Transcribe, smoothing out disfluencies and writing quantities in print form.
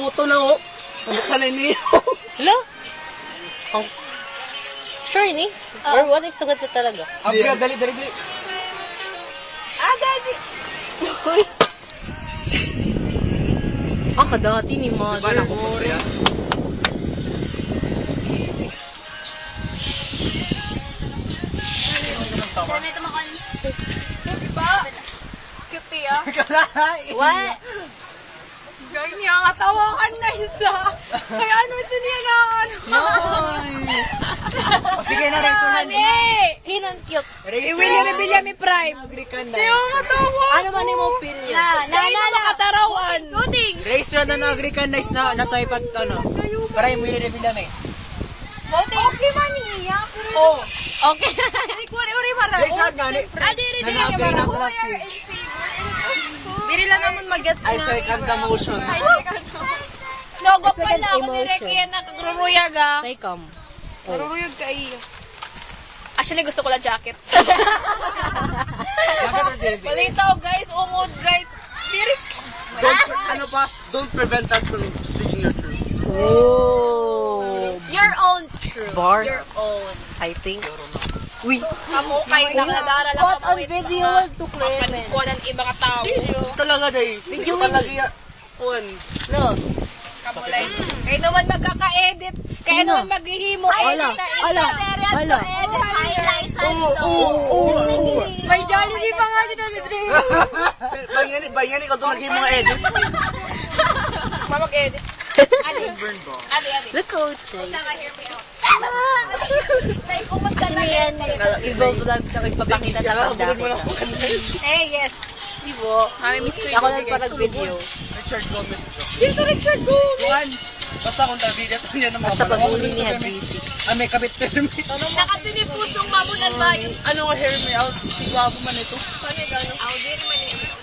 puto na oh. Ano ka na niyo? Hello? Oh. Sure ni? Or what if sugat na talaga? Abra, dali. Daddy! Kadati ni mother. Diba na ko po siya? Dami ito makon. Diba? Cute ah. What? Ganyan, katawakan na isa. Kaya ano ito niya na ano. Nice! Sige na, Rex. Hinon cute. Iwili rebelya mi prime. Tiyo matawa. Ano man ni mo feel niya? Makatarawan. Race na na-agree-nice na tayo pag ano. Para yung Willie Revilla may. Okay man niya. Oh! Okay. Uri mara. Race na gani. Diri Nanabi na ko lang. Diri lang naman mag-gets I second the motion. Logo pa Second na ako ni emotion. Reky yan nakagruruyag ah. Tay come. Gruruyag ka iya. Actually gusto ko lang jacket. Balitaw guys, ungod guys. Diri. Ano pa? Don't prevent us from speaking your truth. Oh. Your own truth. Bar. Your own. I think. Uy. Kamu kay nakadara lang What on video to Clement? Kuha ng ibang tao. Talaga day. Video talaga ya. Kuan. Look. Kamulay. Kaya naman magkaka-edit. Kaya Ano? naman maghihimo. Ala. May Jollibee pa nga din na Dream. Bayani ka doon naghimo nga edit. Mamag-edit. Adi. Look, Coach. Naka-hear me out. Kasi yan, i-vlog siya ipapakita sa pagdakita. Eh, yes. Dibo. Mami, miss ko Ako lang parang video. Richard Gomez. Dito, Richard Gomez. Juan. Basta kung tabida to niya naman. Basta pag-uli ni Hadrisi. May kabit permit. Nakatini pusong mamunan ba yun? Ano nga hair me out? Sigwabo man ito. Paano gano'n? Audi rin man yun.